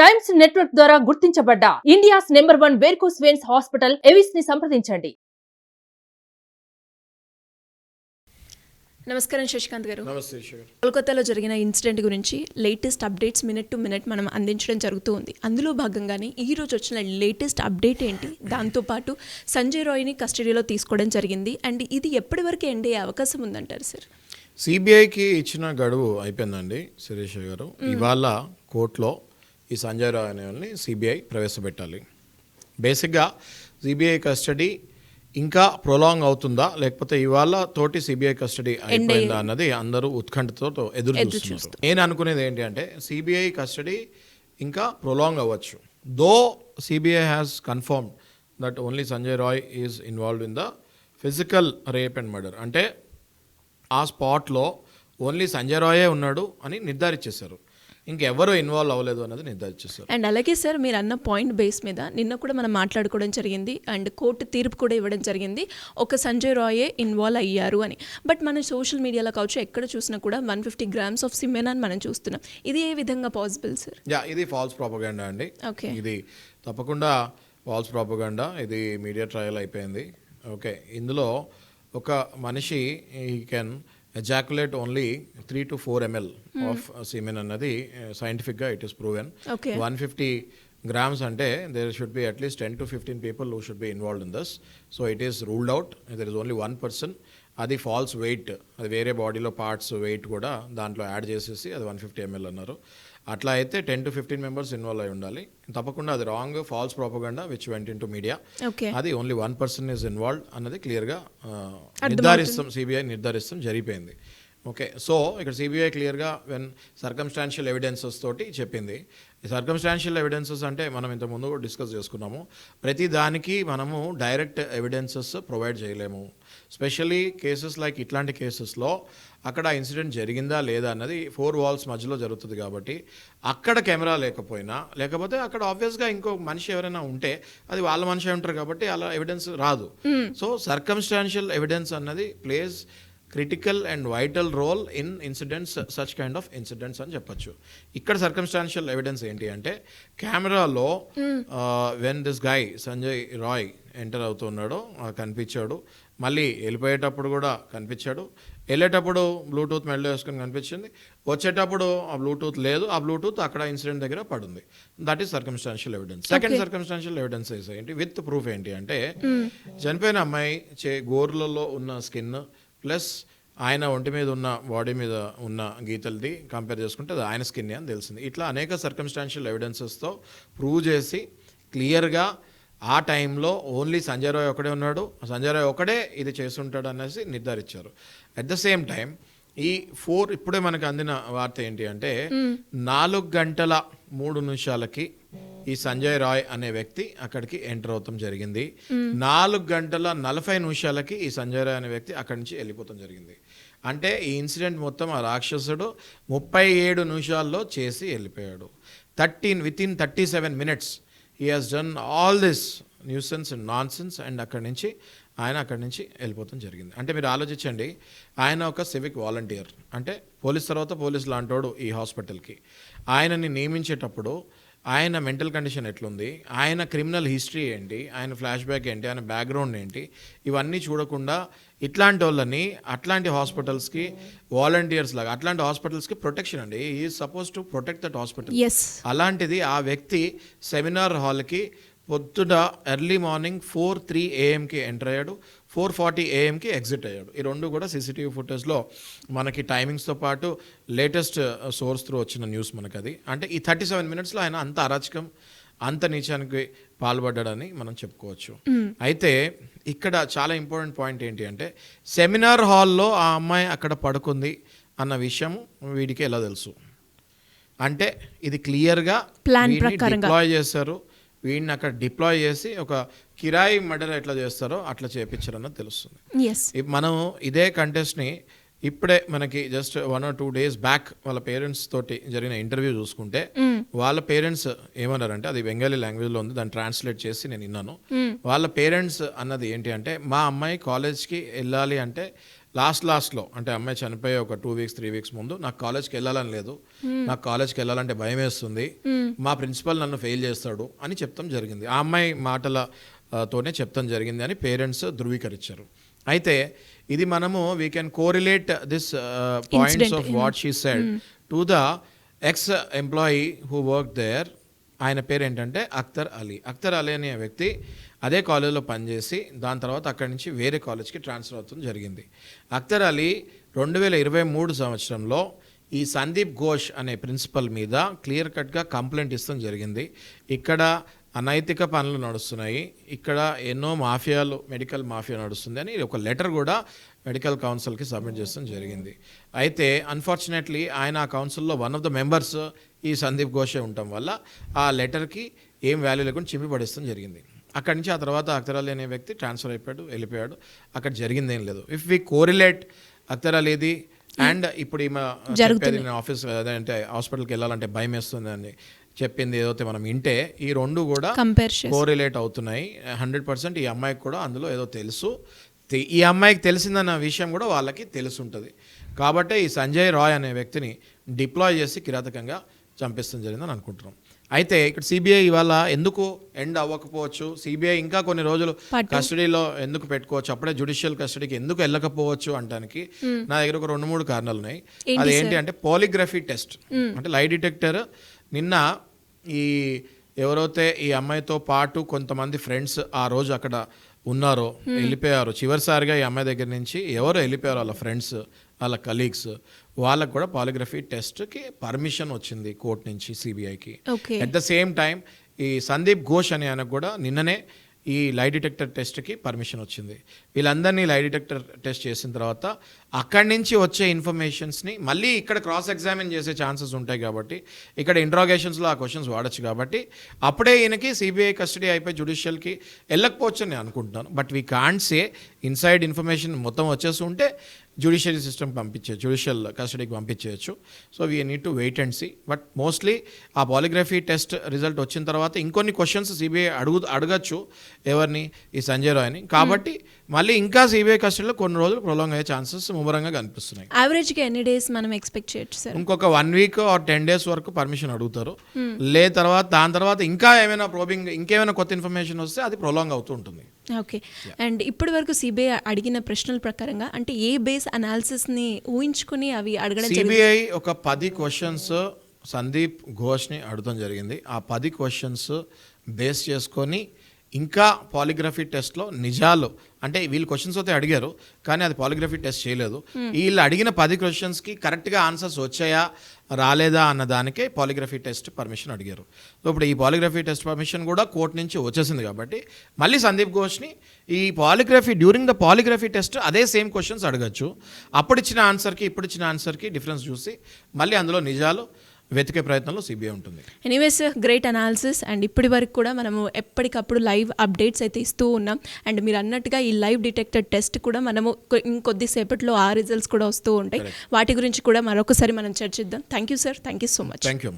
Times Network ద్వారా గుర్తించబడ్డ India's number 1 varicose veins hospital Avis ని సంప్రదించండి. నమస్కారం శశికాంత్ గారు. నమస్తే. కోల్కతాలో జరిగిన ఇన్సిడెంట్ గురించి latest updates minute to minute మనం అందించడం జరుగుతూ ఉంది. అందులో భాగంగానే ఈ రోజు వచ్చిన లేటెస్ట్ అప్డేట్ ఏంటి, దాంతోపాటు సంజయ్ రాయ్ని కస్టడీలో తీసుకోవడం జరిగింది అండ్ ఇది ఎప్పటి వరకు ఎండ్ అయ్యే అవకాశం ఉందంటారు సార్? సిబిఐకి ఇచ్చిన గడువు అయిపోయిందండి శిరీష గారు. ఇవాళ కోర్టులో ఈ సంజయ్ రాయ్ అనే వాళ్ళని సిబిఐ ప్రవేశపెట్టాలి. బేసిక్గా సిబిఐ కస్టడీ ఇంకా ప్రొలాంగ్ అవుతుందా లేకపోతే ఇవాళ తోటి సిబిఐ కస్టడీ అయిపోయిందా అన్నది అందరూ ఉత్కంఠతో ఎదురు చూస్తున్నారు. నేను అనుకునేది ఏంటి అంటే సిబిఐ కస్టడీ ఇంకా ప్రొలాంగ్ అవ్వచ్చు. Though CBI has confirm that only Sanjay Roy is involved in the physical rape and murder, అంటే ఆ స్పాట్లో ఓన్లీ సంజయ్ రాయే ఉన్నాడు అని నిర్ధారించేశారు, ఇంకెవరూ ఇన్వాల్వ్ అవ్వలేదు అన్నది నిర్ధారించేశారు. అండ్ అలాగే సార్ మీరు అన్న పాయింట్ బేస్ మీద నిన్న కూడా మనం మాట్లాడుకోవడం జరిగింది అండ్ కోర్టు తీర్పు కూడా ఇవ్వడం జరిగింది, ఒక సంజయ్ రాయే ఇన్వాల్వ్ అయ్యారు అని. బట్ మన సోషల్ మీడియాలో కావచ్చు ఎక్కడ చూసినా కూడా 150 grams ఆఫ్ సిమెన్ అని మనం చూస్తున్నాం. ఇది ఏ విధంగా పాసిబుల్ సార్? ఇది ఫాల్స్ ప్రాపగండా అండి. ఓకే, ఇది తప్పకుండా ఫాల్స్ ప్రాపగండా. ఇది మీడియా ట్రయల్ అయిపోయింది. ఓకే, ఇందులో ఒక మనిషి ఈ can ejaculate only 3 to 4 ml of semen అన్నది సైంటిఫిక్గా ఇట్ ఈస్ ప్రూవెన్. 150 grams అంటే there should be at least 10 to 15 people who should be involved in this. So it is ruled out. There is only one person. అది falls wait, అది వేరే బాడీలో parts wait కూడా దాంట్లో add చేసేసి అది 150 ml అన్నారు. అట్లా అయితే 10 to 15 members ఇన్వాల్వ్ అయి ఉండాలి. తప్పకుండా అది wrong, false propaganda which went into media. అది only one person is involved అన్నది క్లియర్గా నిర్ధారిస్తాం, సిబిఐ నిర్ధారిస్తాం జరిగిపోయింది. ఓకే, సో ఇక్కడ సిబిఐ క్లియర్గా వెన్ సర్కమ్స్టాన్షియల్ ఎవిడెన్సెస్ తోటి చెప్పింది. ఈ సర్కమ్స్టాన్షియల్ ఎవిడెన్సెస్ అంటే మనం ఇంతకుముందు కూడా డిస్కస్ చేసుకున్నాము, ప్రతి దానికి మనము డైరెక్ట్ ఎవిడెన్సెస్ ప్రొవైడ్ చేయలేము. స్పెషలీ కేసెస్ లైక్ ఇట్లాంటి కేసెస్లో అక్కడ ఇన్సిడెంట్ జరిగిందా లేదా అన్నది 4 walls మధ్యలో జరుగుతుంది కాబట్టి అక్కడ కెమెరా లేకపోతే అక్కడ ఆబ్వియస్గా ఇంకో మనిషి ఎవరైనా ఉంటే అది వాళ్ళ మనిషి ఉంటారు కాబట్టి అలా ఎవిడెన్స్ రాదు. సో సర్కమ్స్టాన్షియల్ ఎవిడెన్స్ అన్నది plays critical and vital role in incidents, such kind of incidents అని చెప్పచ్చు. ఇక్కడ సర్కమ్స్టాన్షియల్ ఎవిడెన్స్ ఏంటి అంటే కెమెరాలో when this guy Sanjay Roy enter అవుతున్నాడో కనిపించాడు, మళ్ళీ వెళ్ళిపోయేటప్పుడు కూడా కనిపించాడు, వెళ్ళేటప్పుడు బ్లూటూత్ మెడలో వేసుకొని కనిపించింది, వచ్చేటప్పుడు ఆ బ్లూటూత్ లేదు, ఆ బ్లూటూత్ అక్కడ ఇన్సిడెంట్ దగ్గర పడుంది. That is circumstantial evidence. Second circumstantial evidence ఏంటి, విత్ ప్రూఫ్ ఏంటి అంటే చనిపోయిన అమ్మాయి గోర్లలో ఉన్న స్కిన్ ప్లస్ ఆయన ఒంటి మీద ఉన్న బాడీ మీద ఉన్న గీతలది కంపేర్ చేసుకుంటే అది ఆయన స్కిన్ అని తెలిసింది. ఇట్లా అనేక సర్కమ్స్టాన్షియల్ ఎవిడెన్సెస్తో ప్రూవ్ చేసి క్లియర్గా ఆ టైంలో ఓన్లీ సంజయ్ రాయ్ ఒకడే ఉన్నాడు, సంజయ్ రాయ్ ఒకడే ఇది చేస్తుంటాడు అనేసి నిర్ధారించారు. అట్ ద సేమ్ టైం ఈ ఇప్పుడే మనకు అందిన వార్త ఏంటి అంటే 4 గంటల 3 నిమిషాలకి ఈ సంజయ్ రాయ్ అనే వ్యక్తి అక్కడికి ఎంటర్ అవటం జరిగింది. 4 గంటల 40 నిమిషాలకి ఈ సంజయ్ రాయ్ అనే వ్యక్తి అక్కడి నుంచి వెళ్ళిపోవటం జరిగింది. అంటే ఈ ఇన్సిడెంట్ మొత్తం ఆ రాక్షసుడు 37 నిమిషాల్లో చేసి వెళ్ళిపోయాడు. Within 37 minutes he has done all this nuisance and nonsense and అక్కడి నుంచి వెళ్ళిపోవడం జరిగింది. అంటే మీరు ఆలోచించండి, ఆయన ఒక సివిక్ వాలంటీర్, అంటే పోలీస్ తర్వాత పోలీస్ లాంటోడు ఈ హాస్పిటల్కి. ఆయనని నియమించేటప్పుడు ఆయన మెంటల్ కండిషన్ ఎట్లుంది, ఆయన క్రిమినల్ హిస్టరీ ఏంటి, ఆయన ఫ్లాష్ బ్యాక్ ఏంటి, ఆయన బ్యాక్గ్రౌండ్ ఏంటి, ఇవన్నీ చూడకుండా ఇట్లాంటి వాళ్ళని అట్లాంటి హాస్పిటల్స్కి వాలంటీర్స్ లాగా అట్లాంటి హాస్పిటల్స్కి ప్రొటెక్షన్ అండి, is suppose to protect that hospital. అలాంటిది ఆ వ్యక్తి సెమినార్ హాల్కి పొద్దున ఎర్లీ మార్నింగ్ 4:03 AM ఎంటర్ అయ్యాడు, 4:40 AM ఎగ్జిట్ అయ్యాడు. ఈ రెండు కూడా సీసీటీవీ ఫుటేజ్లో మనకి టైమింగ్స్తో పాటు లేటెస్ట్ సోర్స్ త్రూ వచ్చిన న్యూస్ మనకు అది. అంటే ఈ 37 minutesలో ఆయన అంత అరాచకం, అంత నీచానికి పాల్పడ్డాడని మనం చెప్పుకోవచ్చు. అయితే ఇక్కడ చాలా ఇంపార్టెంట్ పాయింట్ ఏంటి అంటే సెమినార్ హాల్లో ఆ అమ్మాయి అక్కడ పడుకుంది అన్న విషయం వీడికి ఎలా తెలుసు అంటే ఇది క్లియర్గా డిప్లాయ్ చేశారు. వీడిని అక్కడ డిప్లాయ్ చేసి ఒక కిరాయి మర్డర్ ఎట్లా చేస్తారో అట్లా చేయించారన్నది తెలుస్తుంది. మనం ఇదే కంటెస్ట్ని ఇప్పుడే మనకి జస్ట్ 1 or 2 days బ్యాక్ వాళ్ళ పేరెంట్స్ తోటి జరిగిన ఇంటర్వ్యూ చూసుకుంటే వాళ్ళ పేరెంట్స్ ఏమన్నారంటే, అది బెంగాలీ లాంగ్వేజ్లో ఉంది, దాన్ని ట్రాన్స్లేట్ చేసి నేను విన్నాను. వాళ్ళ పేరెంట్స్ అన్నది ఏంటి అంటే, మా అమ్మాయి కాలేజ్కి వెళ్ళాలి అంటే లాస్ట్లో అంటే అమ్మాయి చనిపోయే ఒక 2 వీక్స్ 3 వీక్స్ ముందు నాకు కాలేజ్కి వెళ్ళాలని లేదు, నాకు కాలేజ్కి వెళ్ళాలంటే భయం వేస్తుంది, మా ప్రిన్సిపల్ నన్ను ఫెయిల్ చేస్తాడు అని చెప్తాం జరిగింది. ఆ అమ్మాయి మాటలతోనే చెప్తాం జరిగింది అని పేరెంట్స్ ధృవీకరించారు. అయితే ఇది మనము we can correlate this points of what she said to the ex employee who work there. ఆయన పేరు ఏంటంటే అఖ్తర్ అలీ. అఖ్తర్ అలీ అనే వ్యక్తి అదే కాలేజ్లో పనిచేసి దాని తర్వాత అక్కడి నుంచి వేరే కాలేజ్కి ట్రాన్స్ఫర్ అవుతుంది జరిగింది. అఖ్తర్ అలీ 2023 సంవత్సరంలో ఈ సందీప్ ఘోష్ అనే ప్రిన్సిపల్ మీద క్లియర్ కట్గా కంప్లైంట్ ఇస్తాం జరిగింది. ఇక్కడ అనైతిక పనులు నడుస్తున్నాయి, ఇక్కడ ఎన్నో మాఫియాలు, మెడికల్ మాఫియా నడుస్తుంది అని ఒక లెటర్ కూడా మెడికల్ కౌన్సిల్కి సబ్మిట్ చేస్తాం జరిగింది. అయితే అన్ఫార్చునేట్లీ ఆయన ఆ కౌన్సిల్లో వన్ ఆఫ్ ద మెంబర్స్ ఈ సందీప్ ఘోషే ఉండటం వల్ల ఆ లెటర్కి ఏం వాల్యూ లేకుండా చింపి పడేస్తాం జరిగింది. అక్కడి నుంచి ఆ తర్వాత అఖ్తర్ అలీ అనే వ్యక్తి ట్రాన్స్ఫర్ వెళ్ళిపోయాడు. అక్కడ జరిగింది ఏం లేదు. ఇఫ్ వి కోరిలేట్ అఖ్తర్ అలీది అండ్ ఇప్పుడు ఈమె చెప్పేది నేను ఆఫీస్ అంటే హాస్పిటల్కి వెళ్ళాలంటే భయం వేస్తుంది అని చెప్పింది ఏదైతే మనం వింటే, ఈ రెండు కూడా కోరిలేట్ అవుతున్నాయి 100%. ఈ అమ్మాయికి కూడా అందులో ఏదో తెలుసు, ఈ అమ్మాయికి తెలిసిందన్న విషయం కూడా వాళ్ళకి తెలుసుంటుంది. కాబట్టి ఈ సంజయ్ రాయ్ అనే వ్యక్తిని డిప్లాయ్ చేసి కిరాతకంగా చంపిస్తాం జరిగిందని అనుకుంటున్నాం. అయితే ఇక్కడ సిబిఐ ఇవాళ ఎందుకు ఎండ్ అవ్వకపోవచ్చు, సిబిఐ ఇంకా కొన్ని రోజులు కస్టడీలో ఎందుకు పెట్టుకోవచ్చు, అప్పుడే జ్యుడిషియల్ కస్టడీకి ఎందుకు వెళ్ళకపోవచ్చు అంటానికి నా దగ్గర ఒక 2-3 కారణాలు ఉన్నాయి. అది ఏంటి అంటే పాలిగ్రఫీ టెస్ట్, అంటే లై డిటెక్టర్. నిన్న ఈ ఎవరైతే ఈ అమ్మాయితో పాటు కొంతమంది ఫ్రెండ్స్ ఆ రోజు అక్కడ ఉన్నారో, వెళ్ళిపోయారు చివరిసారిగా ఈ అమ్మాయి దగ్గర నుంచి ఎవరు వెళ్ళిపోయారు, వాళ్ళ ఫ్రెండ్స్, వాళ్ళ కలీగ్స్, వాళ్ళకు కూడా పాలిగ్రఫీ టెస్ట్కి పర్మిషన్ వచ్చింది కోర్టు నుంచి సిబిఐకి. అట్ ద సేమ్ టైం ఈ సందీప్ ఘోష్ అనే ఆయనకు కూడా నిన్ననే ఈ లై డిటెక్టర్ టెస్ట్కి పర్మిషన్ వచ్చింది. వీళ్ళందరినీ లై డిటెక్టర్ టెస్ట్ చేసిన తర్వాత అక్కడి నుంచి వచ్చే ఇన్ఫర్మేషన్స్ని మళ్ళీ ఇక్కడ క్రాస్ ఎగ్జామిన్ చేసే ఛాన్సెస్ ఉంటాయి కాబట్టి, ఇక్కడ ఇంట్రాగేషన్స్లో ఆ క్వశ్చన్స్ వాడచ్చు కాబట్టి అప్పుడే ఈయనకి సిబిఐ కస్టడీ అయిపోయి జ్యుడిషియల్కి వెళ్ళకపోవచ్చు అని నేను అనుకుంటున్నాను. But we can't say inside information మొత్తం వచ్చేసి ఉంటే జ్యుడిషియరీ సిస్టమ్ పంపించే జ్యుడిషియల్ కస్టడీకి పంపించేయచ్చు. So we need to wait and see. But mostly ఆ పాలిగ్రఫీ టెస్ట్ రిజల్ట్ వచ్చిన తర్వాత ఇంకొన్ని క్వశ్చన్స్ సిబిఐ అడగచ్చు ఎవరిని, ఈ సంజయ్ రాయ్ని. కాబట్టి మళ్ళీ ఇంకా సిబిఐ కస్టడీలో కొన్ని రోజులు ప్రొలాంగ్ అయ్యే ఛాన్సెస్ ముమ్మరంగా కనిపిస్తున్నాయి. యావరేజ్గా ఎన్ని డేస్ మనం ఎక్స్పెక్ట్ చేయొచ్చు సార్? ఇంకొక 1 వీక్ ఆర్ 10 డేస్ వరకు పర్మిషన్ అడుగుతారు. దాని తర్వాత ఇంకా ఏమైనా ప్రోబింగ్, ఇంకేమైనా కొత్త ఇన్ఫర్మేషన్ వస్తే అది ప్రొలాంగ్ అవుతూ ఉంటుంది. ఓకే. అండ్ ఇప్పటి వరకు సిబిఐ అడిగిన ప్రశ్నల ప్రకారంగా అంటే ఏ బేస్ అనాలిసిస్ని ఊహించుకుని అవి అడగడం? సిబిఐ ఒక 10 క్వశ్చన్స్ సందీప్ ఘోష్ని అడగడం జరిగింది. ఆ 10 క్వశ్చన్స్ బేస్ చేసుకొని ఇంకా పాలిగ్రఫీ టెస్ట్లో నిజాలు, అంటే వీళ్ళు క్వశ్చన్స్ అయితే అడిగారు కానీ అది పాలిగ్రఫీ టెస్ట్ చేయలేదు. వీళ్ళు అడిగిన 10 క్వశ్చన్స్కి కరెక్ట్గా ఆన్సర్స్ వచ్చాయా రాలేదా అన్న దానికే పాలిగ్రఫీ టెస్ట్ పర్మిషన్ అడిగారు. సో ఇప్పుడు ఈ పాలిగ్రఫీ టెస్ట్ పర్మిషన్ కూడా కోర్టు నుంచి వచ్చేసింది కాబట్టి మళ్ళీ సందీప్ ఘోష్ని ఈ డ్యూరింగ్ ద పాలిగ్రఫీ టెస్ట్ అదే సేమ్ క్వశ్చన్స్ అడగచ్చు. అప్పుడు ఇచ్చిన ఆన్సర్కి ఇప్పుడు ఇచ్చిన ఆన్సర్కి డిఫరెన్స్ చూసి మళ్ళీ అందులో నిజాలు వెతికే ప్రయత్నంలో సిబిఐ ఉంటుంది. Anyways, great analysis. అండ్ ఇప్పటి వరకు కూడా మనము ఎప్పటికప్పుడు లైవ్ అప్డేట్స్ అయితే ఇస్తూ ఉన్నాం. అండ్ మీరు అన్నట్టుగా ఈ లైవ్ డిటెక్టర్ టెస్ట్ కూడా మనము ఇంకొద్దిసేపట్లో ఆ రిజల్ట్స్ కూడా వస్తూ ఉంటాయి. వాటి గురించి కూడా మరొకసారి మనం చర్చిద్దాం. Thank you sir, thank you so much. Thank you.